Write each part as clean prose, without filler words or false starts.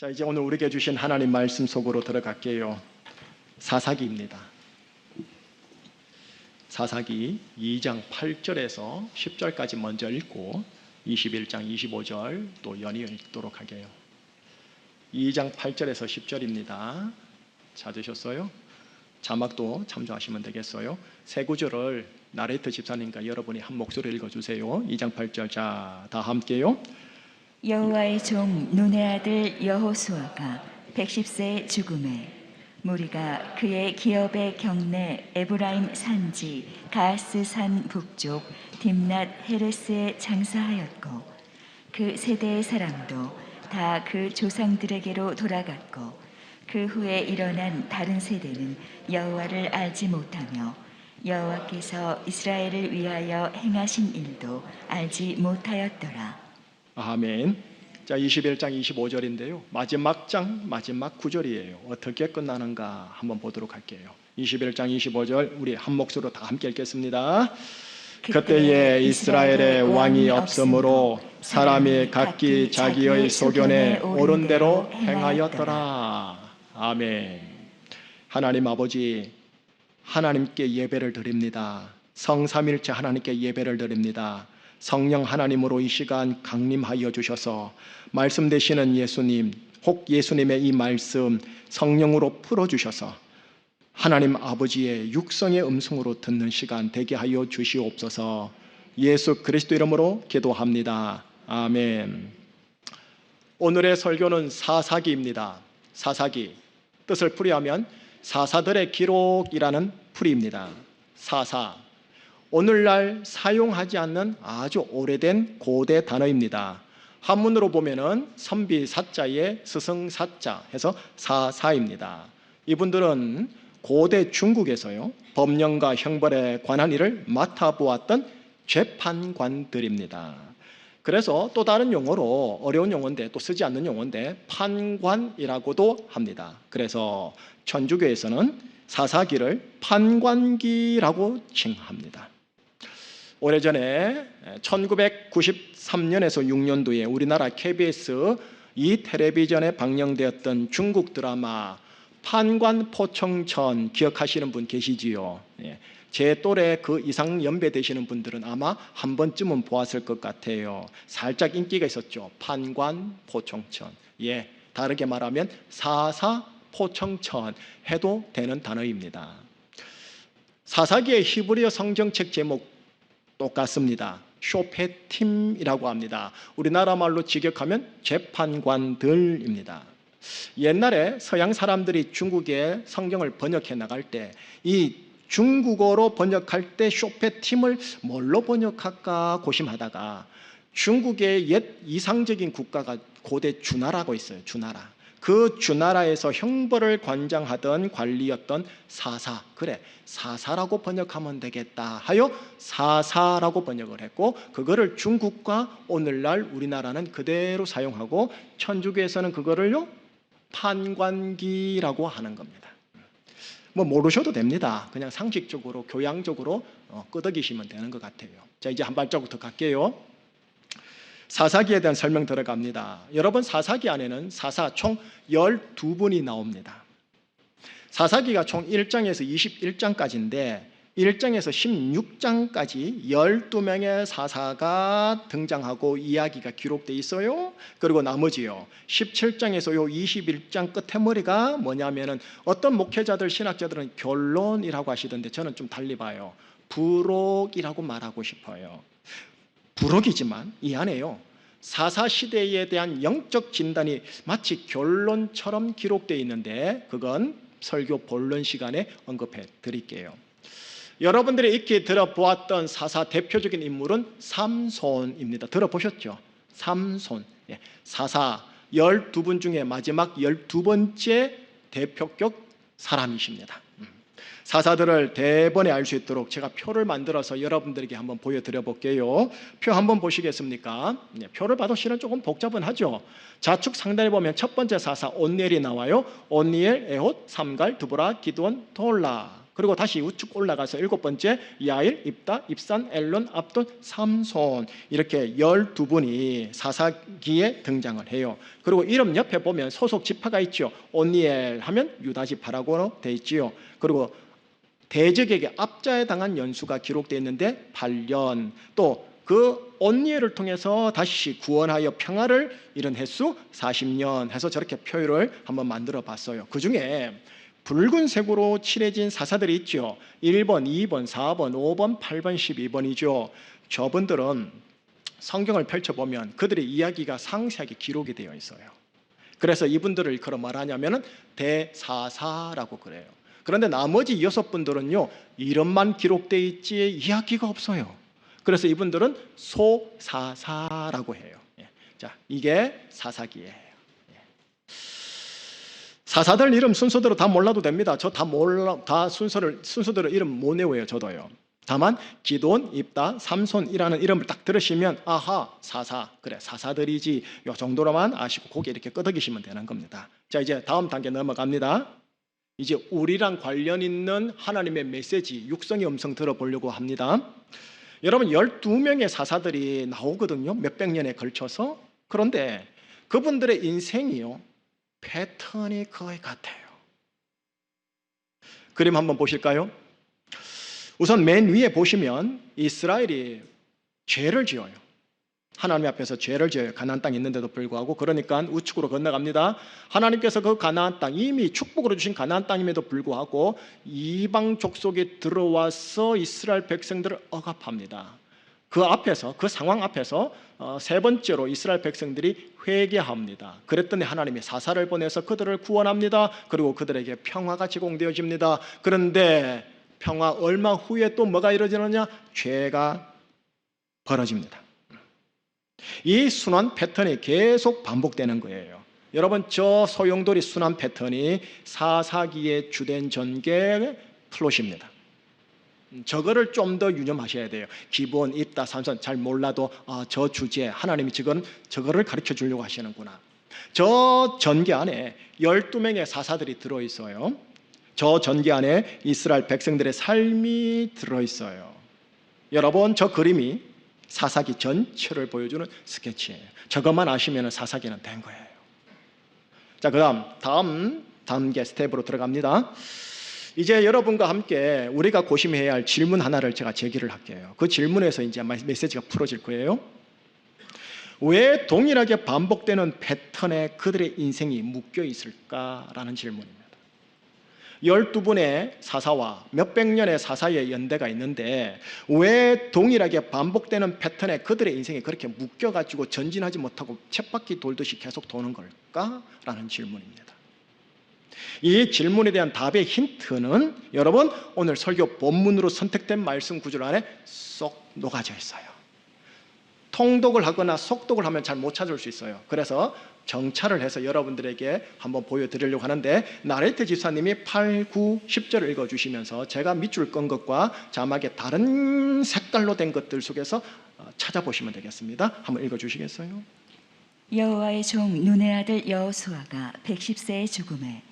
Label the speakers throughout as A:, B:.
A: 자, 이제 오늘 우리에게 주신 하나님 말씀 속으로 들어갈게요. 사사기입니다. 사사기 2장 8절에서 10절까지 먼저 읽고 21장 25절 또 연이어 읽도록 하게요. 2장 8절에서 10절입니다. 찾으셨어요? 자막도 참조하시면 되겠어요. 세 구절을 나레이터 집사님과 여러분이 한 목소리로 읽어주세요. 2장 8절, 자, 다 함께요.
B: 여호와의 종 눈의 아들 여호수아가 110세에 죽음에 무리가 그의 기업의 경내 에브라임 산지 가스 산 북쪽 딥낫 헤레스에 장사하였고 그 세대의 사람도 다 그 조상들에게로 돌아갔고 그 후에 일어난 다른 세대는 여호와를 알지 못하며 여호와께서 이스라엘을 위하여 행하신 일도 알지 못하였더라.
A: 아멘. 자, 21장 25절인데요. 마지막 장 마지막 구절이에요. 어떻게 끝나는가 한번 보도록 할게요. 21장 25절 우리 한 목소리로 다 함께 읽겠습니다. 그때에 이스라엘의 왕이 없으므로 사람이 각기 자기의 소견에 옳은 대로 행하였더라. 아멘. 하나님 아버지, 하나님께 예배를 드립니다. 성삼일체 하나님께 예배를 드립니다. 성령 하나님으로 이 시간 강림하여 주셔서 말씀 되시는 예수님, 혹 예수님의 이 말씀 성령으로 풀어주셔서 하나님 아버지의 육성의 음성으로 듣는 시간 되게 하여 주시옵소서. 예수 그리스도 이름으로 기도합니다. 아멘. 오늘의 설교는 사사기입니다. 사사기, 뜻을 풀이하면 사사들의 기록이라는 풀이입니다. 사사, 오늘날 사용하지 않는 아주 오래된 고대 단어입니다. 한문으로 보면은 선비사자에 스승사자 해서 사사입니다. 이분들은 고대 중국에서요, 법령과 형벌에 관한 일을 맡아보았던 재판관들입니다. 그래서 또 다른 용어로 어려운 용어인데 또 쓰지 않는 용어인데 판관이라고도 합니다. 그래서 천주교에서는 사사기를 판관기라고 칭합니다. 오래전에 1993년에서 6년도에 우리나라 KBS 이 텔레비전에 방영되었던 중국 드라마 판관포청천 기억하시는 분 계시지요? 제 또래 그 이상 연배 되시는 분들은 아마 한 번쯤은 보았을 것 같아요. 살짝 인기가 있었죠. 판관포청천. 다르게 말하면 사사포청천 해도 되는 단어입니다. 사사기의 히브리어 성경책 제목 똑같습니다. 쇼페팀이라고 합니다. 우리나라 말로 직역하면 재판관들입니다. 옛날에 서양 사람들이 중국에 성경을 번역해 나갈 때 이 중국어로 번역할 때 쇼페팀을 뭘로 번역할까 고심하다가 중국의 옛 이상적인 국가가 고대 주나라고 있어요. 주나라. 그 주나라에서 형벌을 관장하던 관리였던 사사, 그래 사사라고 번역하면 되겠다 하여 사사라고 번역을 했고, 그거를 중국과 오늘날 우리나라는 그대로 사용하고 천주교에서는 그거를요 판관기라고 하는 겁니다. 뭐 모르셔도 됩니다. 그냥 상식적으로 교양적으로 끄덕이시면 되는 것 같아요. 자, 이제 한 발자국 더 갈게요. 사사기에 대한 설명 들어갑니다. 여러분, 사사기 안에는 사사 총 12분이 나옵니다. 사사기가 총 1장에서 21장까지인데 1장에서 16장까지 12명의 사사가 등장하고 이야기가 기록되어 있어요. 그리고 나머지요 17장에서 요 21장 끝에 머리가 뭐냐면은 어떤 목회자들 신학자들은 결론이라고 하시던데 저는 좀 달리 봐요. 부록이라고 말하고 싶어요. 부록이지만 이 안에요 사사시대에 대한 영적 진단이 마치 결론처럼 기록되어 있는데 그건 설교 본론 시간에 언급해 드릴게요. 여러분들이 익히 들어보았던 사사 대표적인 인물은 삼손입니다. 들어보셨죠? 삼손. 사사 12분 중에 마지막 12번째 대표격 사람이십니다. 사사들을 대번에 알 수 있도록 제가 표를 만들어서 여러분들에게 한번 보여드려 볼게요. 표 한번 보시겠습니까? 표를 봐도 실은 조금 복잡은 하죠. 좌측 상단에 보면 첫 번째 사사 온니엘이 나와요. 온니엘, 에톳, 삼갈, 드보라, 기드온, 돌라. 그리고 다시 우측 올라가서 7번째 야일, 입다, 입산, 엘론, 압돈, 삼손 이렇게 12분이 사사기에 등장을 해요. 그리고 이름 옆에 보면 소속 지파가 있죠. 온니엘 하면 유다 지파라고 되어 있지요. 그리고 대적에게 압자에 당한 연수가 기록되어 있는데 8년, 또 그 온니엘을 통해서 다시 구원하여 평화를 이룬 횟수 40년 해서 저렇게 표율을 한번 만들어 봤어요. 그 중에 붉은색으로 칠해진 사사들이 있죠. 1번, 2번, 4번, 5번, 8번, 12번이죠. 저분들은 성경을 펼쳐보면 그들의 이야기가 상세하게 기록이 되어 있어요. 그래서 이분들을 그런 말하냐면 대사사라고 그래요. 그런데 나머지 6분들은요, 이름만 기록되어 있지 이야기가 없어요. 그래서 이분들은 소사사라고 해요. 자, 이게 사사기예요. 사사들 이름 순서대로 다 몰라도 됩니다. 저 다 몰라, 다 순서대로 이름 못 외워요. 저도요. 다만 기돈, 입다, 삼손이라는 이름을 딱 들으시면 아하, 사사, 그래 사사들이지, 요 정도로만 아시고 고개 이렇게 끄덕이시면 되는 겁니다. 자, 이제 다음 단계 넘어갑니다. 이제 우리랑 관련 있는 하나님의 메시지, 육성의 음성 들어보려고 합니다. 여러분, 12명의 사사들이 나오거든요. 몇백 년에 걸쳐서. 그런데 그분들의 인생이요, 패턴이 거의 같아요. 그림 한번 보실까요? 우선 맨 위에 보시면 이스라엘이 죄를 지어요. 하나님 앞에서 죄를 지어요. 가나안 땅에 있는데도 불구하고. 그러니까 우측으로 건너갑니다. 하나님께서 그 가나안 땅, 이미 축복으로 주신 가나안 땅임에도 불구하고 이방 족속이 들어와서 이스라엘 백성들을 억압합니다. 그 앞에서, 그 상황 앞에서 세 번째로 이스라엘 백성들이 회개합니다. 그랬더니 하나님이 사사를 보내서 그들을 구원합니다. 그리고 그들에게 평화가 제공되어집니다. 그런데 평화 얼마 후에 또 뭐가 이루어지느냐? 죄가 벌어집니다. 이 순환 패턴이 계속 반복되는 거예요. 여러분, 저 소용돌이 순환 패턴이 사사기의 주된 전개 플롯입니다. 저거를 좀 더 유념하셔야 돼요. 기본, 입다, 삼손 잘 몰라도 저 주제 하나님이 저거를 가르쳐 주려고 하시는구나. 저 전개 안에 12명의 사사들이 들어있어요. 저 전개 안에 이스라엘 백성들의 삶이 들어있어요. 여러분, 저 그림이 사사기 전체를 보여주는 스케치예요. 저것만 아시면 사사기는 된 거예요. 자, 다음 단계 스텝으로 들어갑니다. 이제 여러분과 함께 우리가 고심해야 할 질문 하나를 제가 제기를 할게요. 그 질문에서 이제 메시지가 풀어질 거예요. 왜 동일하게 반복되는 패턴에 그들의 인생이 묶여 있을까라는 질문입니다. 12분의 사사와 몇백 년의 사사의 연대가 있는데 왜 동일하게 반복되는 패턴에 그들의 인생이 그렇게 묶여가지고 전진하지 못하고 쳇바퀴 돌듯이 계속 도는 걸까라는 질문입니다. 이 질문에 대한 답의 힌트는 여러분, 오늘 설교 본문으로 선택된 말씀 구절 안에 쏙 녹아져 있어요. 통독을 하거나 속독을 하면 잘 못 찾을 수 있어요. 그래서 정찰을 해서 여러분들에게 한번 보여드리려고 하는데, 나레트 집사님이 8, 9, 10절을 읽어주시면서 제가 밑줄 건 것과 자막에 다른 색깔로 된 것들 속에서 찾아보시면 되겠습니다. 한번 읽어주시겠어요?
B: 여호와의 종 눈의 아들 여호수아가 110세에 죽음에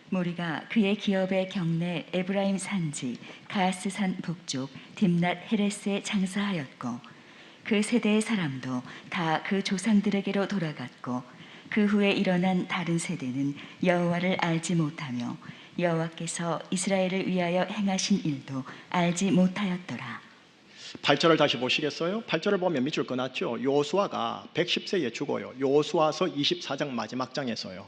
B: 무리가 그의 기업의 경내 에브라임 산지 가스산 북쪽 딥낫 헤레스에 장사하였고, 그 세대의 사람도 다 그 조상들에게로 돌아갔고, 그 후에 일어난 다른 세대는 여호와를 알지 못하며 여호와께서 이스라엘을 위하여 행하신 일도 알지 못하였더라.
A: 8절을 다시 보시겠어요? 8절을 보면 밑줄 그었죠. 여호수아가 110세에 죽어요. 여호수아서 24장 마지막 장에서요.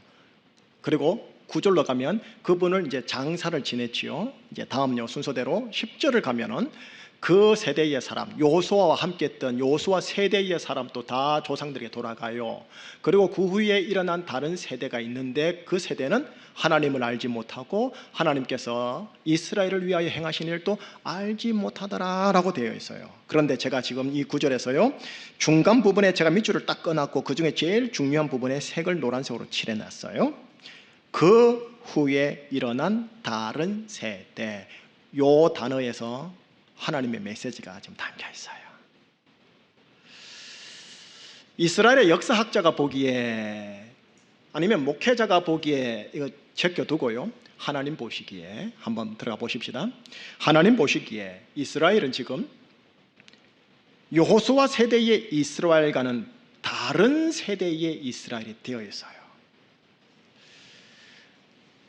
A: 그리고 9절로 가면 그분을 이제 장사를 지냈지요. 이제 다음요 순서대로 10절을 가면은 그 세대의 사람, 여호수아와 함께했던 여호수아 세대의 사람도 다 조상들에게 돌아가요. 그리고 그 후에 일어난 다른 세대가 있는데 그 세대는 하나님을 알지 못하고 하나님께서 이스라엘을 위하여 행하신 일도 알지 못하더라라고 되어 있어요. 그런데 제가 지금 이 구절에서요, 중간 부분에 제가 밑줄을 딱 꺼놨고 그 중에 제일 중요한 부분에 색을 노란색으로 칠해놨어요. 그 후에 일어난 다른 세대, 요 단어에서 하나님의 메시지가 지금 담겨 있어요. 이스라엘의 역사학자가 보기에 아니면 목회자가 보기에 이거 제껴두고요, 하나님 보시기에 한번 들어가 보십시다. 하나님 보시기에 이스라엘은 지금 여호수아 세대의 이스라엘과는 다른 세대의 이스라엘이 되어 있어요.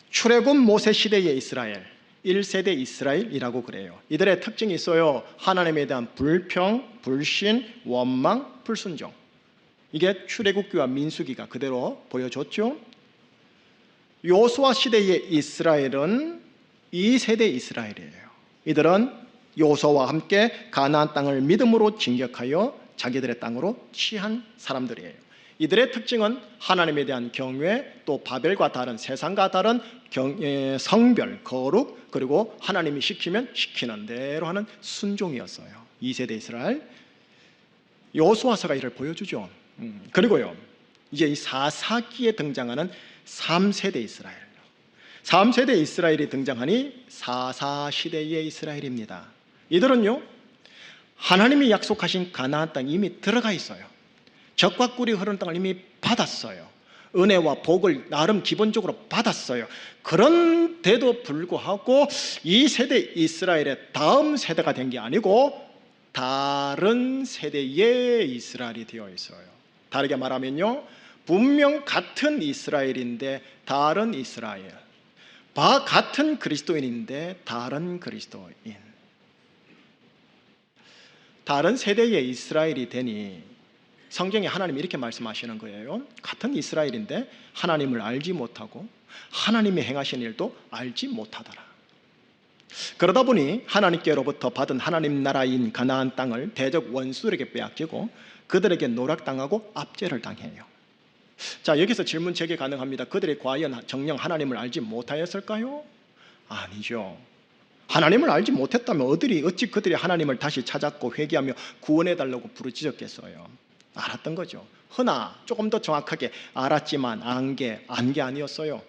A: 출애굽 모세 시대의 이스라엘, 1세대 이스라엘이라고 그래요. 이들의 특징이 있어요. 하나님에 대한 불평, 불신, 원망, 불순종. 이게 출애굽기와 민수기가 그대로 보여줬죠. 여호수아 시대의 이스라엘은 2세대 이스라엘이에요. 이들은 여호수아와 함께 가나안 땅을 믿음으로 진격하여 자기들의 땅으로 취한 사람들이에요. 이들의 특징은 하나님에 대한 경외, 또 바벨과 다른, 세상과 다른 성별, 거룩, 그리고 하나님이 시키면 시키는 대로 하는 순종이었어요. 2세대 이스라엘. 여호수아서가 이를 보여주죠. 그리고요, 이제 이 사사기에 등장하는 3세대 이스라엘. 3세대 이스라엘이 등장하니 사사시대의 이스라엘입니다. 이들은요, 하나님이 약속하신 가나안 땅 이미 들어가 있어요. 젖과 꿀이 흐르는 땅을 이미 받았어요. 은혜와 복을 나름 기본적으로 받았어요. 그런데도 불구하고 이 세대 이스라엘의 다음 세대가 된 게 아니고 다른 세대의 이스라엘이 되어 있어요. 다르게 말하면요, 분명 같은 이스라엘인데 다른 이스라엘, 같은 그리스도인인데 다른 그리스도인, 다른 세대의 이스라엘이 되니 성경에 하나님이 이렇게 말씀하시는 거예요. 같은 이스라엘인데 하나님을 알지 못하고 하나님이 행하신 일도 알지 못하더라. 그러다 보니 하나님께로부터 받은 하나님 나라인 가나안 땅을 대적 원수들에게 빼앗기고 그들에게 노략당하고 압제를 당해요. 자, 여기서 질문 제기 가능합니다. 그들이 과연 정녕 하나님을 알지 못하였을까요? 아니죠. 하나님을 알지 못했다면 어찌 그들이 하나님을 다시 찾았고 회개하며 구원해달라고 부르짖었겠어요? 알았던 거죠. 허나 조금 더 정확하게 알았지만 안 게 아니었어요.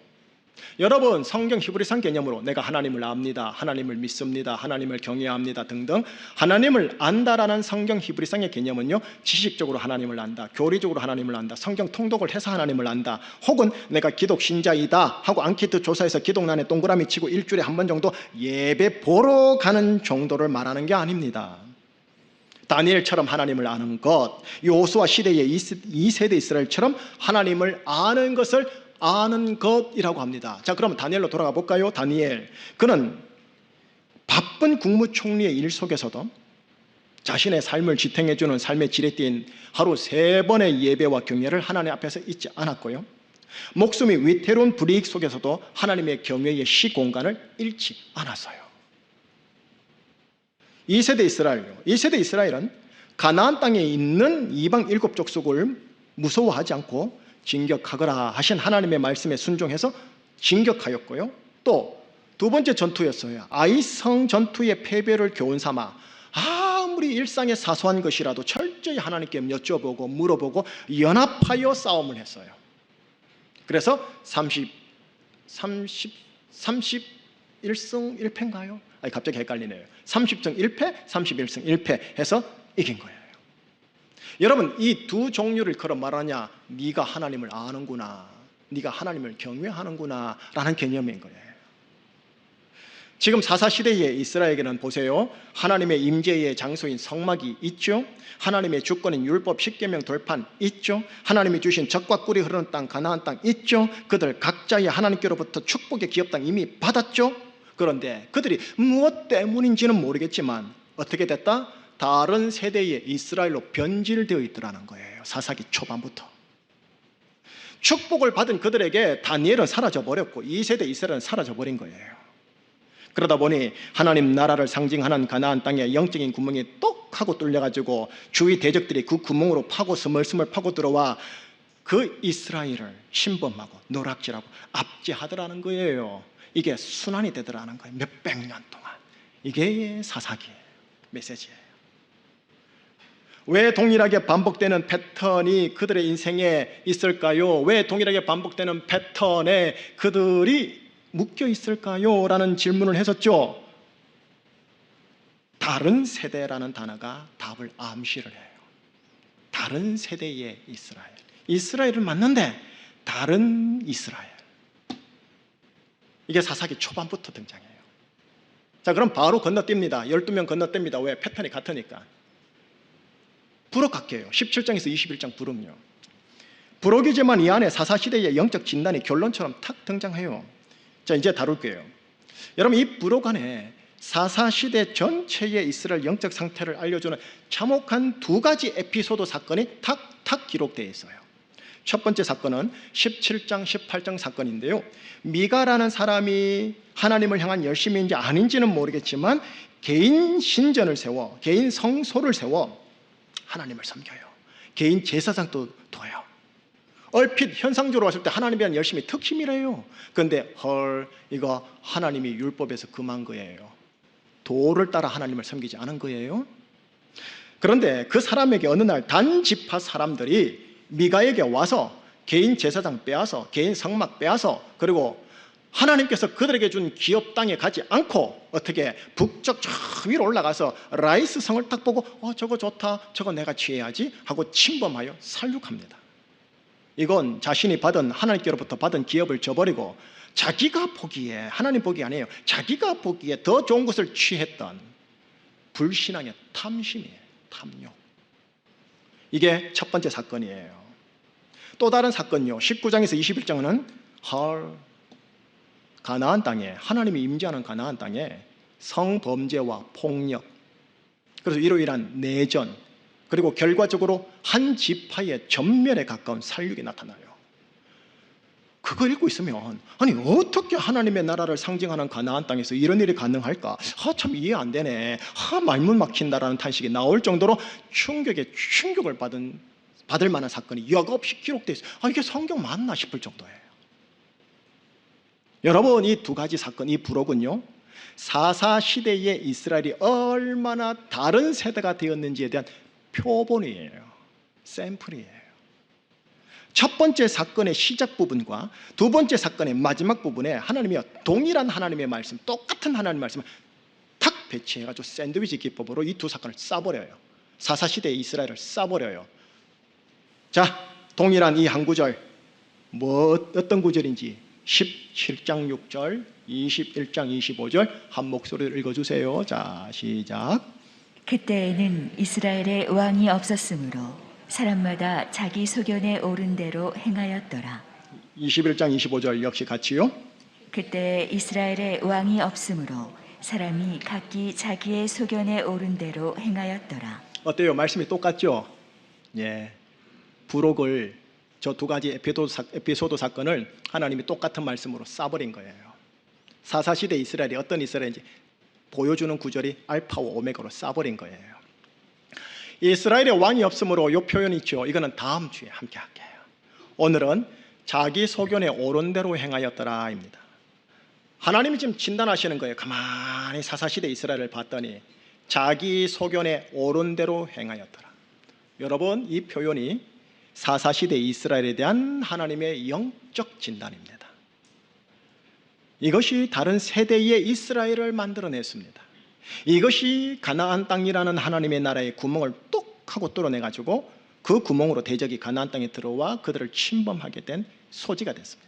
A: 여러분, 성경 히브리서 개념으로 내가 하나님을 압니다, 하나님을 믿습니다, 하나님을 경외합니다 등등 하나님을 안다라는 성경 히브리서의 개념은요, 지식적으로 하나님을 안다, 교리적으로 하나님을 안다, 성경 통독을 해서 하나님을 안다, 혹은 내가 기독 신자이다 하고 앙케이트 조사에서 기독란에 동그라미 치고 일주일에 한 번 정도 예배 보러 가는 정도를 말하는 게 아닙니다. 다니엘처럼 하나님을 아는 것, 여호수아 시대의 2세대 이스라엘처럼 하나님을 아는 것을 아는 것이라고 합니다. 자, 그러면 다니엘로 돌아가 볼까요? 다니엘, 그는 바쁜 국무총리의 일 속에서도 자신의 삶을 지탱해주는 삶의 질에 띈 하루 3번의 예배와 경외를 하나님 앞에서 잊지 않았고요, 목숨이 위태로운 불이익 속에서도 하나님의 경외의 시공간을 잃지 않았어요. 2세대 이스라엘요. 2세대 이스라엘은 가나안 땅에 있는 이방 7족속을 무서워하지 않고 진격하거라 하신 하나님의 말씀에 순종해서 진격하였고요, 또 두 번째 전투였어요. 아이성 전투의 패배를 교훈 삼아 아무리 일상의 사소한 것이라도 철저히 하나님께 여쭤보고 물어보고 연합하여 싸움을 했어요. 그래서 31승 1패인가요? 갑자기 헷갈리네요. 30승 1패, 31승 1패 해서 이긴 거예요. 여러분, 이 두 종류를 걸어 말하냐, 네가 하나님을 아는구나, 네가 하나님을 경외하는구나 라는 개념인 거예요. 지금 사사시대의 이스라엘에게는 보세요, 하나님의 임재의 장소인 성막이 있죠, 하나님의 주권인 율법 10계명 돌판 있죠, 하나님이 주신 젖과 꿀이 흐르는 땅 가나안 땅 있죠, 그들 각자의 하나님께로부터 축복의 기업 땅 이미 받았죠. 그런데 그들이 무엇 때문인지는 모르겠지만 어떻게 됐다? 다른 세대의 이스라엘로 변질되어 있더라는 거예요. 사사기 초반부터. 축복을 받은 그들에게 다니엘은 사라져버렸고 2세대 이스라엘은 사라져버린 거예요. 그러다 보니 하나님 나라를 상징하는 가나안 땅에 영적인 구멍이 똑 하고 뚫려가지고 주위 대적들이 그 구멍으로 스멀스멀 파고 들어와 그 이스라엘을 신범하고 노략질하고 압제하더라는 거예요. 이게 순환이 되더라는 거예요. 몇백 년 동안. 이게 사사기의 메시지예요. 왜 동일하게 반복되는 패턴이 그들의 인생에 있을까요? 왜 동일하게 반복되는 패턴에 그들이 묶여 있을까요? 라는 질문을 했었죠. 다른 세대라는 단어가 답을 암시를 해요. 다른 세대의 이스라엘. 이스라엘을 맞는데 다른 이스라엘. 이게 사사기 초반부터 등장해요. 자, 그럼 바로 건너뜁니다. 12명 건너뜁니다. 왜? 패턴이 같으니까. 부록 갈게요. 17장에서 21장 부록요. 부록이지만 이 안에 사사시대의 영적 진단이 결론처럼 탁 등장해요. 자, 이제 다룰게요. 여러분, 이 부록 안에 사사시대 전체의 이스라엘 영적 상태를 알려주는 참혹한 두 가지 에피소드 사건이 탁탁 기록되어 있어요. 첫 번째 사건은 17장, 18장 사건인데요. 미가라는 사람이 하나님을 향한 열심인지 아닌지는 모르겠지만 개인 신전을 세워, 개인 성소를 세워 하나님을 섬겨요. 개인 제사장도 둬요. 얼핏 현상적으로 봤을 때 하나님에 대한 열심이 특심이래요. 그런데 이거 하나님이 율법에서 금한 거예요. 도를 따라 하나님을 섬기지 않은 거예요. 그런데 그 사람에게 어느 날 단 지파 사람들이 미가에게 와서 개인 제사장 빼앗아, 개인 성막 빼앗아, 그리고 하나님께서 그들에게 준 기업 땅에 가지 않고 어떻게 북쪽 저 위로 올라가서 라이스 성을 딱 보고 저거 좋다, 저거 내가 취해야지 하고 침범하여 살육합니다. 이건 자신이 받은 하나님께로부터 받은 기업을 저버리고 자기가 보기에, 하나님 보기 아니에요, 자기가 보기에 더 좋은 것을 취했던 불신앙의 탐심이에요. 탐욕. 이게 첫 번째 사건이에요. 또 다른 사건요. 19장에서 21장은 가나안 땅에, 하나님이 임재하는 가나안 땅에 성범죄와 폭력, 그래서 이로 인한 내전, 그리고 결과적으로 한 지파의 전멸에 가까운 살육이 나타나요. 그거 읽고 있으면 아니 어떻게 하나님의 나라를 상징하는 가나안 땅에서 이런 일이 가능할까? 참 이해 안 되네. 말문 막힌다라는 탄식이 나올 정도로 충격을 받을 만한 사건이 여과없이 기록되어 있어요. 이게 성경 맞나 싶을 정도예요. 여러분, 이 두 가지 사건, 이 부록은요, 사사시대의 이스라엘이 얼마나 다른 세대가 되었는지에 대한 표본이에요. 샘플이에요. 첫 번째 사건의 시작 부분과 두 번째 사건의 마지막 부분에 하나님이 동일한 하나님의 말씀, 똑같은 하나님의 말씀을 탁 배치해가지고 샌드위치 기법으로 이 두 사건을 싸버려요. 사사시대의 이스라엘을 싸버려요. 자, 동일한 이 한 구절, 어떤 구절인지 17장 6절, 21장 25절 한 목소리를 읽어주세요. 자, 시작.
B: 그때에는 이스라엘에 왕이 없었으므로 사람마다 자기 소견에 오른 대로 행하였더라.
A: 21장 25절 역시 같이요.
B: 그때 이스라엘에 왕이 없으므로 사람이 각기 자기의 소견에 오른 대로 행하였더라.
A: 어때요? 말씀이 똑같죠? 예. 부록을, 저 두 가지 에피소드 사건을 하나님이 똑같은 말씀으로 싸버린 거예요. 사사시대 이스라엘이 어떤 이스라엘인지 보여주는 구절이 알파와 오메가로 싸버린 거예요. 이스라엘의 왕이 없으므로 이 표현이 있죠. 이거는 다음 주에 함께 할게요. 오늘은 자기 소견에 옳은 대로 행하였더라입니다. 하나님이 지금 진단하시는 거예요. 가만히 사사시대 이스라엘을 봤더니 자기 소견에 옳은 대로 행하였더라. 여러분, 이 표현이 사사시대 이스라엘에 대한 하나님의 영적 진단입니다. 이것이 다른 세대의 이스라엘을 만들어냈습니다. 이것이 가나안 땅이라는 하나님의 나라의 구멍을 똑 하고 뚫어내가지고 그 구멍으로 대적이 가나안 땅에 들어와 그들을 침범하게 된 소지가 됐습니다.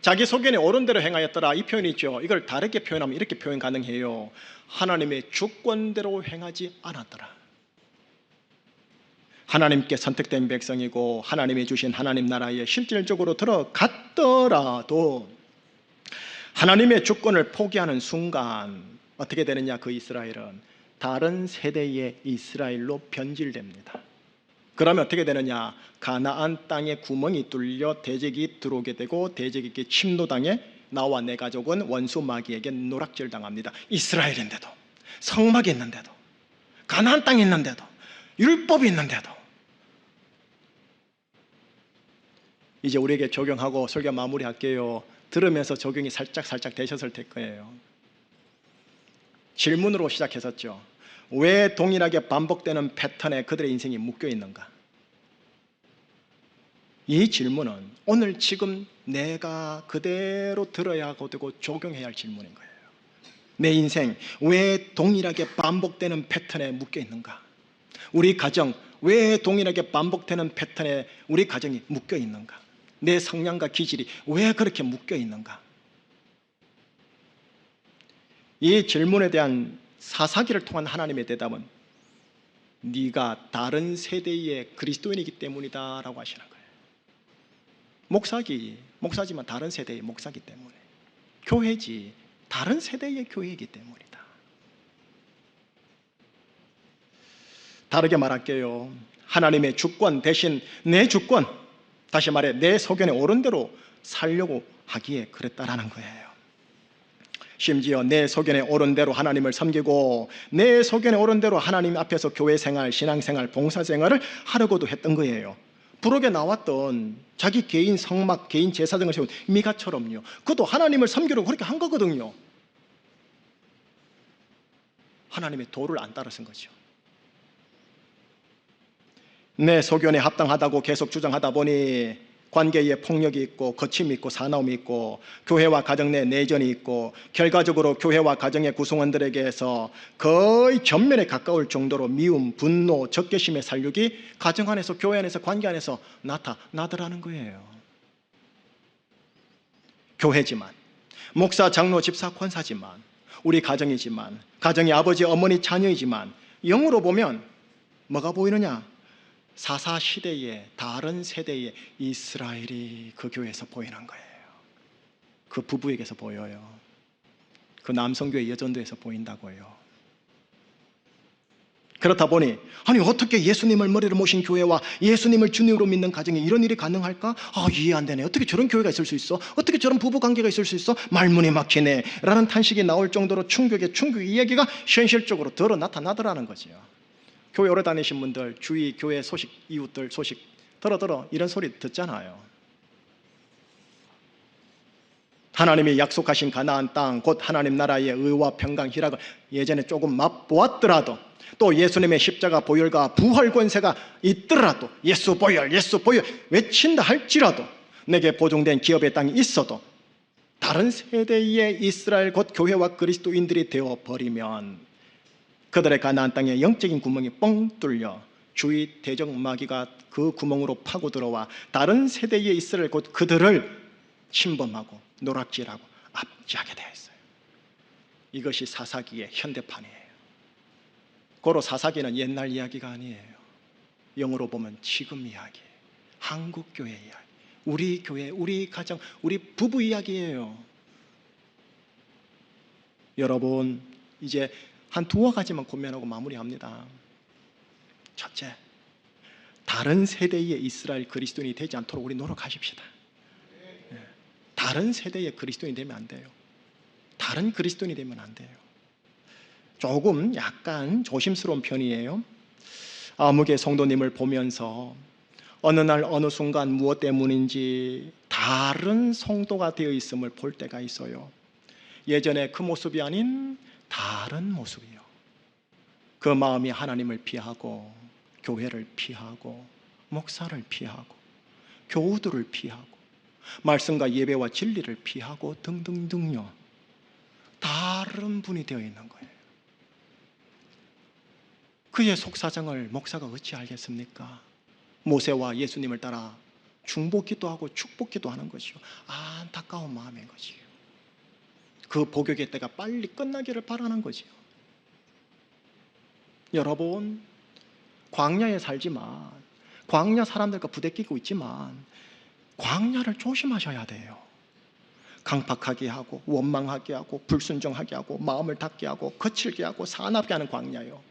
A: 자기 소견에 옳은 대로 행하였더라, 이 표현이 있죠. 이걸 다르게 표현하면 이렇게 표현 가능해요. 하나님의 주권대로 행하지 않았더라. 하나님께 선택된 백성이고 하나님이 주신 하나님 나라에 실질적으로 들어갔더라도 하나님의 주권을 포기하는 순간 어떻게 되느냐? 그 이스라엘은 다른 세대의 이스라엘로 변질됩니다. 그러면 어떻게 되느냐? 가나안 땅에 구멍이 뚫려 대적이 들어오게 되고 대적에게 침노당해 나와 내 가족은 원수 마귀에게 노락질 당합니다. 이스라엘인데도, 성막이 있는데도, 가나안 땅이 있는데도, 율법이 있는데도. 이제 우리에게 적용하고 설교 마무리할게요. 들으면서 적용이 살짝 되셨을 거예요. 질문으로 시작했었죠. 왜 동일하게 반복되는 패턴에 그들의 인생이 묶여 있는가? 이 질문은 오늘 지금 내가 그대로 들어야 되고 적용해야 할 질문인 거예요. 내 인생 왜 동일하게 반복되는 패턴에 묶여 있는가? 우리 가정 왜 동일하게 반복되는 패턴에 우리 가정이 묶여 있는가? 내 성향과 기질이 왜 그렇게 묶여 있는가? 이 질문에 대한 사사기를 통한 하나님의 대답은 네가 다른 세대의 그리스도인이기 때문이다 라고 하시는 거예요. 목사지만 다른 세대의 목사이기 때문에, 교회지 다른 세대의 교회이기 때문이다. 다르게 말할게요. 하나님의 주권 대신 내 주권, 다시 말해 내 소견에 옳은 대로 살려고 하기에 그랬다라는 거예요. 심지어 내 소견에 옳은 대로 하나님을 섬기고 내 소견에 옳은 대로 하나님 앞에서 교회 생활, 신앙생활, 봉사생활을 하려고도 했던 거예요. 부록에 나왔던 자기 개인 성막, 개인 제사장을 세운 미가처럼요, 그것도 하나님을 섬기려고 그렇게 한 거거든요. 하나님의 도를 안 따라선 거죠. 내 소견에 합당하다고 계속 주장하다 보니 관계에 폭력이 있고 거침이 있고 사나움이 있고 교회와 가정 내 내전이 있고 결과적으로 교회와 가정의 구성원들에게서 거의 전면에 가까울 정도로 미움, 분노, 적개심의 살육이 가정 안에서, 교회 안에서, 관계 안에서 나타나더라는 거예요. 교회지만, 목사, 장로, 집사, 권사지만, 우리 가정이지만, 가정의 아버지, 어머니, 자녀이지만 영으로 보면 뭐가 보이느냐? 사사시대의 다른 세대의 이스라엘이 그 교회에서 보이는 거예요. 그 부부에게서 보여요. 그 남성교회 여전도에서 보인다고요. 그렇다 보니 아니 어떻게 예수님을 머리로 모신 교회와 예수님을 주님으로 믿는 가정에 이런 일이 가능할까? 이해 안 되네. 어떻게 저런 교회가 있을 수 있어? 어떻게 저런 부부관계가 있을 수 있어? 말문이 막히네 라는 탄식이 나올 정도로 충격의 이야기가 현실적으로 들어 나타나더라는 거죠. 교회 오래 다니신 분들 주위 교회 소식, 이웃들 소식 들어 이런 소리 듣잖아요. 하나님이 약속하신 가나안 땅, 곧 하나님 나라의 의와 평강, 희락을 예전에 조금 맛보았더라도, 또 예수님의 십자가 보혈과 부활 권세가 있더라도, 예수 보혈 외친다 할지라도, 내게 보증된 기업의 땅이 있어도 다른 세대의 이스라엘 곧 교회와 그리스도인들이 되어버리면 그들의 가나안 땅에 영적인 구멍이 뻥 뚫려 주의 대적 마귀가 그 구멍으로 파고 들어와 다른 세대의 이스라엘 곧 그들을 침범하고 노락질하고 압제하게 되어 있어요. 이것이 사사기의 현대판이에요. 고로 사사기는 옛날 이야기가 아니에요. 영어로 보면 지금 이야기예요. 한국교회 이야기, 우리 교회, 우리 가정, 우리 부부 이야기예요. 여러분, 이제 한 두어 가지만 고민하고 마무리합니다. 첫째, 다른 세대의 이스라엘 그리스도인이 되지 않도록 우리 노력하십시다. 다른 세대의 그리스도인이 되면 안 돼요. 다른 그리스도인이 되면 안 돼요. 조금 약간 조심스러운 편이에요. 아무개 성도님을 보면서 어느 날 어느 순간 무엇 때문인지 다른 성도가 되어 있음을 볼 때가 있어요. 예전에 그 모습이 아닌 다른 모습이요. 그 마음이 하나님을 피하고 교회를 피하고 목사를 피하고 교우들을 피하고 말씀과 예배와 진리를 피하고 등등등요. 다른 분이 되어 있는 거예요. 그의 속사정을 목사가 어찌 알겠습니까? 모세와 예수님을 따라 중보기도 하고 축복기도 하는 것이요, 안타까운 마음인 것이요. 그 복역의 때가 빨리 끝나기를 바라는 거지요. 여러분, 광야에 살지만, 광야 사람들과 부대끼고 있지만 광야를 조심하셔야 돼요. 강팍하게 하고 원망하게 하고 불순종하게 하고 마음을 닫게 하고 거칠게 하고 사납게 하는 광야요.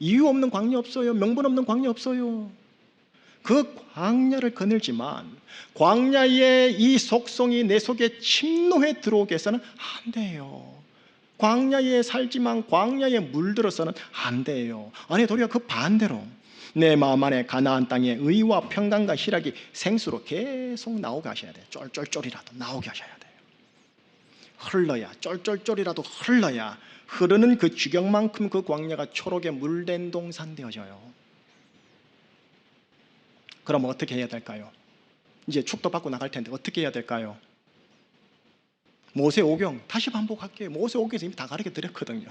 A: 이유 없는 광야 없어요. 명분 없는 광야 없어요. 그 광야를 거닐지만 광야의 이 속성이 내 속에 침노해 들어오게 해서는 안 돼요. 광야에 살지만 광야에 물들어서는 안 돼요. 아니, 도리어 그 반대로 내 마음 안에 가나안 땅의 의와 평강과 희락이 생수로 계속 나오게 하셔야 돼요. 쫄쫄쫄이라도 나오게 하셔야 돼요. 흘러야, 쫄쫄쫄이라도 흘러야 흐르는 그 주경만큼 그 광야가 초록에 물된 동산 되어져요. 그럼 어떻게 해야 될까요? 이제 축도 받고 나갈 텐데 어떻게 해야 될까요? 모세 오경 다시 반복할게요. 모세 오경에서 이미 다 가르쳐 드렸거든요.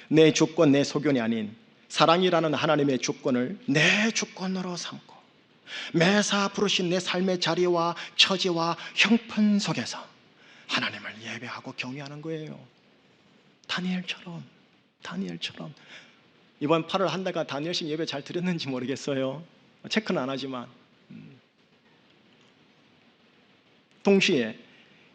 A: 내 주권, 내 소견이 아닌 사랑이라는 하나님의 주권을 내 주권으로 삼고 매사 부르신 내 삶의 자리와 처지와 형편 속에서 하나님을 예배하고 경외하는 거예요. 다니엘처럼. 이번 8월 한 달간 다니엘식 예배 잘 드렸는지 모르겠어요. 체크는 안 하지만. 동시에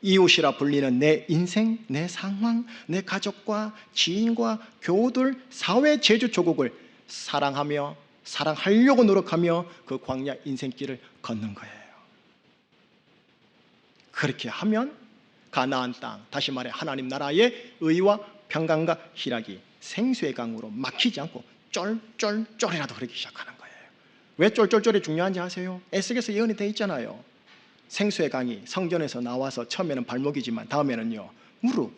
A: 이웃이라 불리는 내 인생, 내 상황, 내 가족과 지인과 교우들, 사회 제주 조국을 사랑하며 사랑하려고 노력하며 그 광야 인생길을 걷는 거예요. 그렇게 하면 가나안 땅, 다시 말해 하나님 나라의 의와 평강과 희락이 생수의 강으로 막히지 않고 쫄쫄쫄이라도 흐르기 시작하는 거예요. 왜 쫄쫄쫄이 중요한지 아세요? 에스겔서 예언이 돼 있잖아요. 생수의 강이 성전에서 나와서 처음에는 발목이지만 다음에는요 무릎,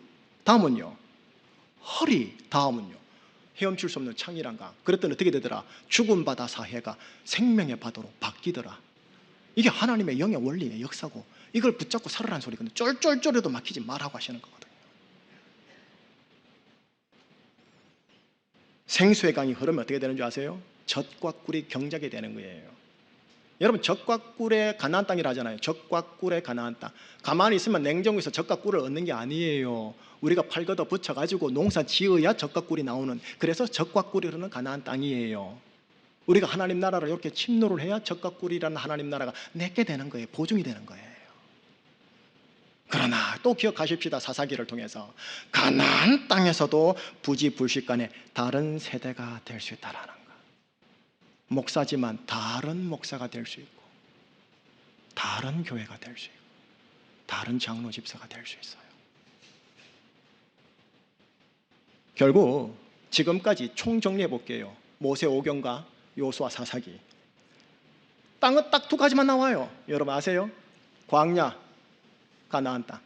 A: 다음은요 허리, 다음은요 헤엄칠 수 없는 창이란 강. 그랬더니 어떻게 되더라? 죽은 바다 사해가 생명의 바다로 바뀌더라. 이게 하나님의 영의 원리의 역사고, 이걸 붙잡고 살아라는 소리거든요. 쫄쫄쫄해도 막히지 말라고 하시는 거거든요. 생수의 강이 흐르면 어떻게 되는 줄 아세요? 젖과 꿀이 경작이 되는 거예요. 여러분, 젖과 꿀의 가나안 땅이라 하잖아요. 젖과 꿀의 가나안 땅. 가만히 있으면 냉장고에서 젖과 꿀을 얻는 게 아니에요. 우리가 팔 걷어 붙여가지고 농사 지어야 젖과 꿀이 나오는, 그래서 젖과 꿀이 흐르는 가나안 땅이에요. 우리가 하나님 나라를 이렇게 침노를 해야 젖과 꿀이라는 하나님 나라가 내게 되는 거예요. 보증이 되는 거예요. 그러나 또 기억하십시다. 사사기를 통해서 가나안 땅에서도 부지불식간에 다른 세대가 될 수 있다라는 거. 목사지만 다른 목사가 될 수 있고, 다른 교회가 될 수 있고, 다른 장로 집사가 될 수 있어요. 결국 지금까지 총정리해 볼게요. 모세오경과 요수아 사사기. 땅은 딱 두 가지만 나와요. 여러분 아세요? 광야, 가나안 땅.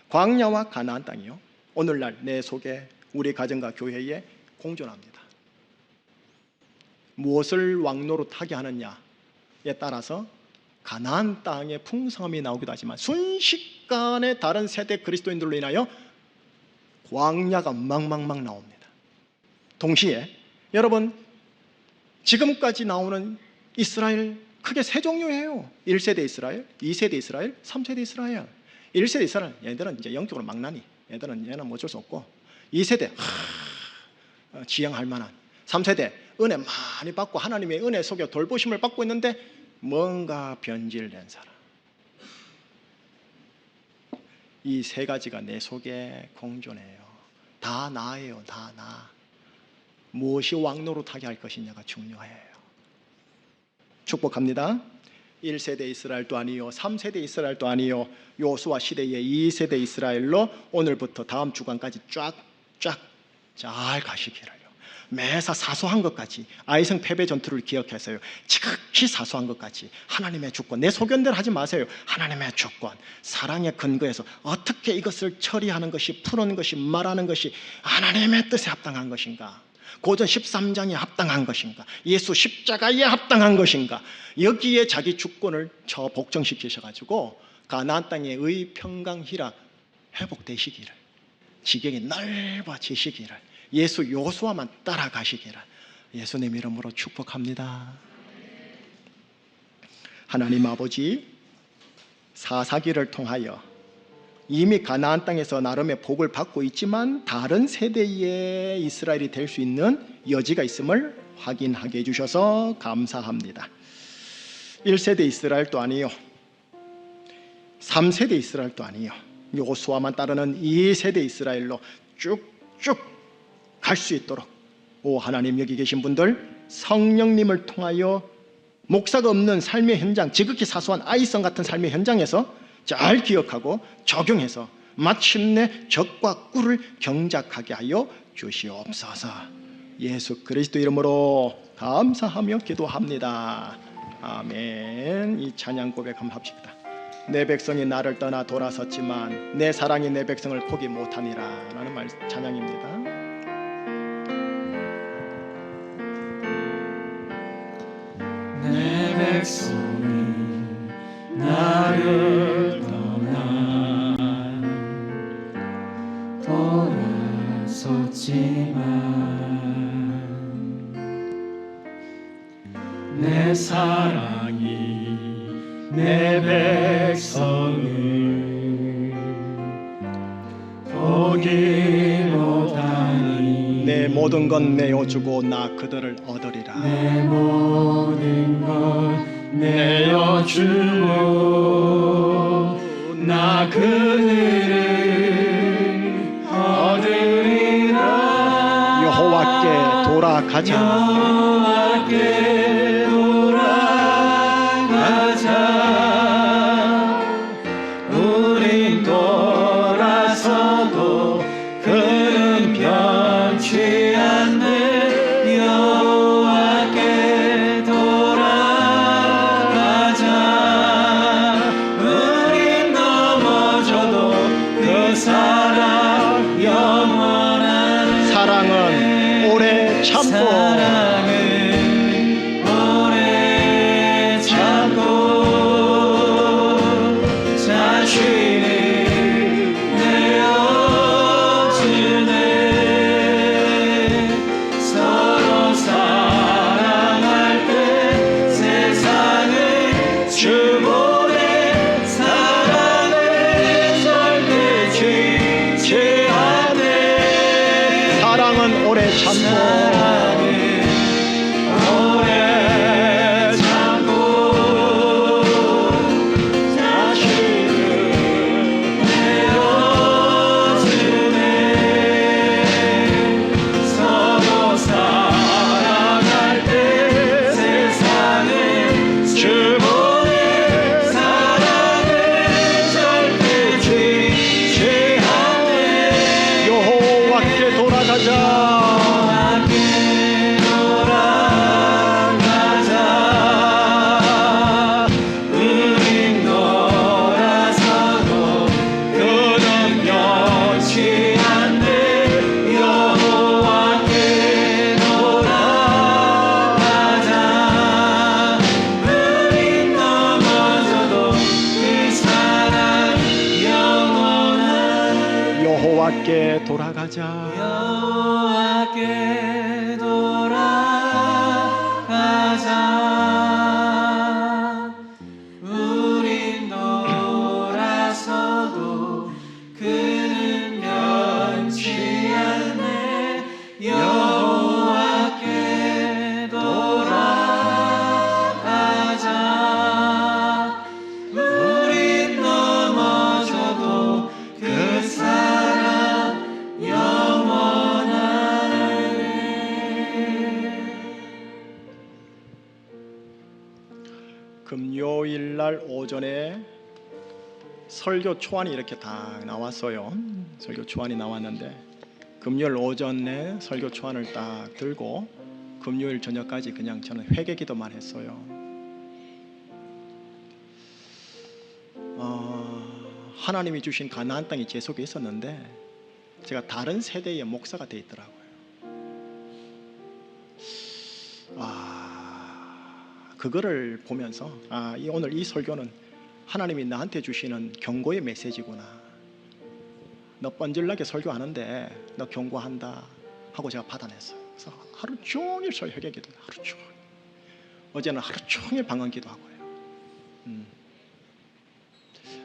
A: 광야와 가나안 땅이요, 오늘날 내 속에 우리 가정과 교회에 공존합니다. 무엇을 왕노로 타게 하느냐에 따라서 가나안 땅의 풍성함이 나오기도 하지만 순식간에 다른 세대 그리스도인들로 인하여 광야가 막막막 나옵니다. 동시에 여러분, 지금까지 나오는 이스라엘 크게 세 종류예요. 1세대 이스라엘, 2세대 이스라엘, 3세대 이스라엘. 1세대 이스라엘, 얘들은 이제 영적으로 망나니, 얘는 뭐 어쩔 수 없고, 2세대 지향할 만한, 3세대 은혜 많이 받고 하나님의 은혜 속에 돌보심을 받고 있는데 뭔가 변질된 사람. 이 세 가지가 내 속에 공존해요. 다 나예요. 다 나. 무엇이 왕노릇하게 할 것이냐가 중요해요. 축복합니다. 1세대 이스라엘도 아니요, 3세대 이스라엘도 아니요, 요수아 시대의 2세대 이스라엘로 오늘부터 다음 주간까지 쫙쫙 잘 가시기를요. 매사 사소한 것까지, 아이성 패배 전투를 기억해서요, 지극히 사소한 것까지 하나님의 주권, 내 소견대로 하지 마세요. 하나님의 주권, 사랑의 근거에서 어떻게 이것을 처리하는 것이, 푸는 것이, 말하는 것이 하나님의 뜻에 합당한 것인가, 고전 13장에 합당한 것인가, 예수 십자가에 합당한 것인가, 여기에 자기 주권을 복정시키셔가지고 가나안 땅의 의, 평강, 희락 회복되시기를, 지경이 넓어지시기를, 예수 요수아만 따라가시기를 예수님 이름으로 축복합니다. 하나님 아버지, 사사기를 통하여 이미 가나안 땅에서 나름의 복을 받고 있지만 다른 세대의 이스라엘이 될 수 있는 여지가 있음을 확인하게 해주셔서 감사합니다. 1세대 이스라엘도 아니요, 3세대 이스라엘도 아니요, 요수아만 따르는 2세대 이스라엘로 쭉쭉 갈 수 있도록, 오 하나님, 여기 계신 분들 성령님을 통하여 목사가 없는 삶의 현장, 지극히 사소한 아이성 같은 삶의 현장에서 잘 기억하고 적용해서 마침내 젖과 꿀을 경작하게 하여 주시옵소서. 예수 그리스도 이름으로 감사하며 기도합니다. 아멘. 이 찬양 고백 한번 합시다. 내 백성이 나를 떠나 돌아섰지만 내 사랑이 내 백성을 포기 못하니라 라는 말 찬양입니다.
C: 내 백성이 나를 떠나 돌아섰지만 내 사랑이
A: 모든 건 내어주고 나 그들을 얻으리라.
C: 내 모든 것 내어주고 나 그들을 얻으리라.
A: 여호와께 돌아가자.
C: 여호와께 돌아가자. 우린 돌아서도 그는 변치 않네. 여호와께 돌아가자. 우린 넘어져도 그 사랑 영원한
A: 사랑은 오래 참고
C: 사랑은 오래 참고 자신을 내어주네. 서로 사랑할 때 세상을 주보내. 사랑을 절대 지지 않네.
A: 사랑은 오래 참고
C: 사랑은 오래 참고 자신을 내어주네. 서로 사랑할 때 세상을 주보내. 사랑은 절대 지지 않네.
A: 여호와께 돌아가자.
C: 여호와께 돌아가자. 우린 돌아서도 그는 변치 않네. 여호와께 돌아가자. 우린 넘어져도 그 사랑 영원한.
A: 여호와께 돌아가자.
C: 여호와께 돌아가자. 우린 돌아서도 그는 변치 않네. 여호와께 돌아가자. 우린 넘어져도 그 사랑
A: 금요일 날 오전에 설교 초안이 이렇게 다 나왔어요. 설교 초안이 나왔는데 금요일 오전에 설교 초안을 딱 들고 금요일 저녁까지 그냥 저는 회개 기도만 했어요. 하나님이 주신 가나안 땅이 제 속에 있었는데 제가 다른 세대의 목사가 돼 있더라고요. 그거를 보면서 오늘 이 설교는 하나님이 나한테 주시는 경고의 메시지구나. 너 뻔질나게 설교하는데 너 경고한다 하고 제가 받아냈어요. 그래서 하루 종일 회개 기도, 하루 종일. 어제는 하루 종일 방언 기도하고요.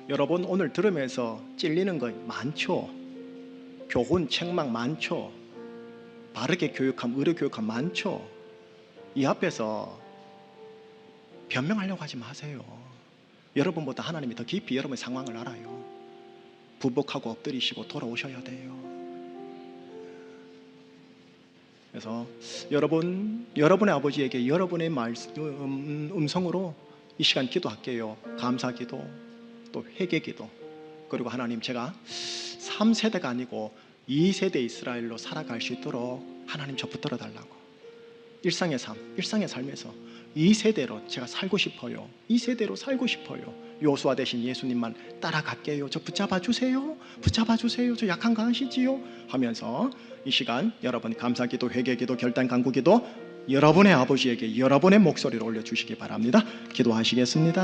A: 여러분 오늘 들으면서 찔리는 거 많죠. 교훈 책망 많죠. 바르게 교육함, 의료 교육함 많죠. 이 앞에서 변명하려고 하지 마세요. 여러분보다 하나님이 더 깊이 여러분의 상황을 알아요. 부복하고 엎드리시고 돌아오셔야 돼요. 그래서 여러분의 아버지에게 여러분의 음성으로 이 시간 기도할게요. 감사기도, 또 회개기도. 그리고 하나님, 제가 3세대가 아니고 2세대 이스라엘로 살아갈 수 있도록 하나님 저 붙들어 달라고. 일상의 삶에서 2세대로 제가 살고 싶어요. 2세대로 살고 싶어요. 요수아 대신 예수님만 따라갈게요. 저 붙잡아 주세요. 저 약한 거 아시지요? 하면서 이 시간 여러분 감사기도, 회개기도, 결단 간구기도 여러분의 아버지에게 여러분의 목소리를 올려주시기 바랍니다. 기도하시겠습니다.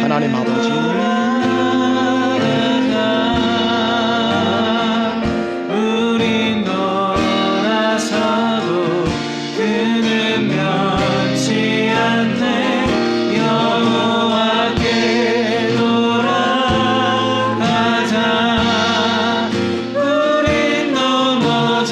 A: 하나님 아버지,
C: 우린 돌아서도 그는 변치 않네. 여호와께 돌아가자. 우린 넘어져도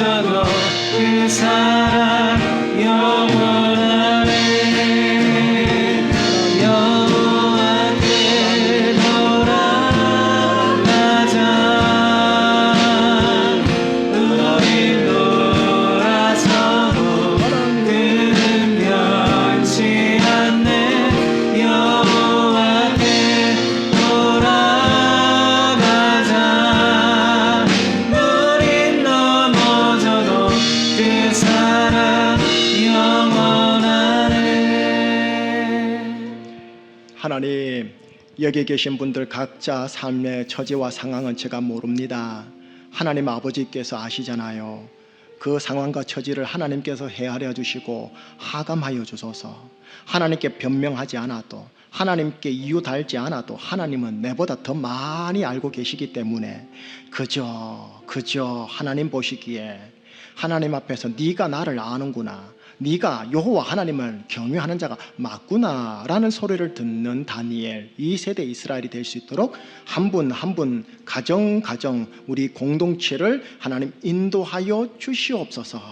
A: 여기 계신 분들 각자 삶의 처지와 상황은 제가 모릅니다. 하나님 아버지께서 아시잖아요. 그 상황과 처지를 하나님께서 헤아려 주시고 하감하여 주소서. 하나님께 변명하지 않아도, 하나님께 이유 달지 않아도 하나님은 내보다 더 많이 알고 계시기 때문에 그저 하나님 보시기에 하나님 앞에서 네가 나를 아는구나, 네가 여호와 하나님을 경외하는 자가 맞구나 라는 소리를 듣는 다니엘, 이 세대 이스라엘이 될 수 있도록 한 분 한 분 가정 우리 공동체를 하나님 인도하여 주시옵소서.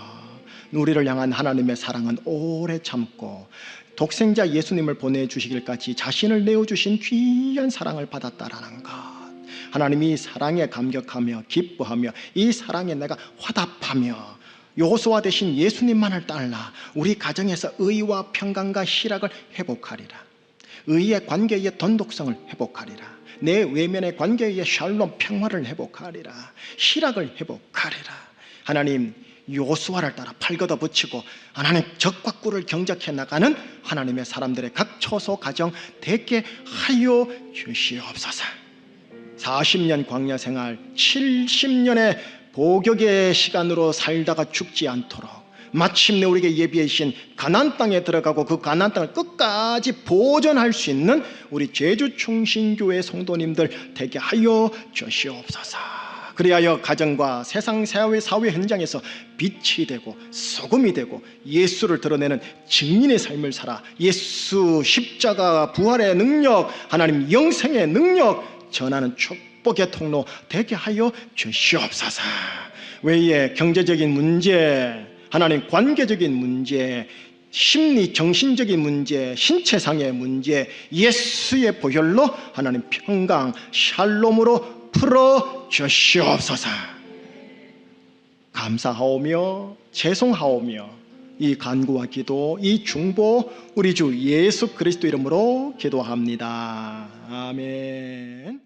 A: 우리를 향한 하나님의 사랑은 오래 참고 독생자 예수님을 보내주시길까지 자신을 내어주신 귀한 사랑을 받았다라는 것, 하나님 이 사랑에 감격하며 기뻐하며 이 사랑에 내가 화답하며 여호수아 대신 예수님만을 따라 우리 가정에서 의와 평강과 희락을 회복하리라. 의의 관계의 돈독성을 회복하리라. 내 외면의 관계의 샬롬 평화를 회복하리라. 희락을 회복하리라. 하나님 여호수아를 따라 팔 걷어붙이고 하나님 적과 꿀을 경작해 나가는 하나님의 사람들의 각 처소 가정 되게 하여 주시옵소서. 40년 광야 생활, 70년의 보격의 시간으로 살다가 죽지 않도록 마침내 우리에게 예비해 주신 가나안 땅에 들어가고 그 가나안 땅을 끝까지 보존할 수 있는 우리 제주충신교회 성도님들 되게 하여 주시옵소서. 그리하여 가정과 세상 사회 현장에서 빛이 되고 소금이 되고 예수를 드러내는 증인의 삶을 살아 예수 십자가 부활의 능력, 하나님 영생의 능력 전하는 축복의 통로 되게 하여 주시옵소서. 외에 경제적인 문제, 하나님 관계적인 문제, 심리 정신적인 문제, 신체상의 문제, 예수의 보혈로 하나님 평강 샬롬으로 풀어 주시옵소서. 감사하오며 죄송하오며 이 간구와 기도, 이 중보 우리 주 예수 그리스도 이름으로 기도합니다. 아멘.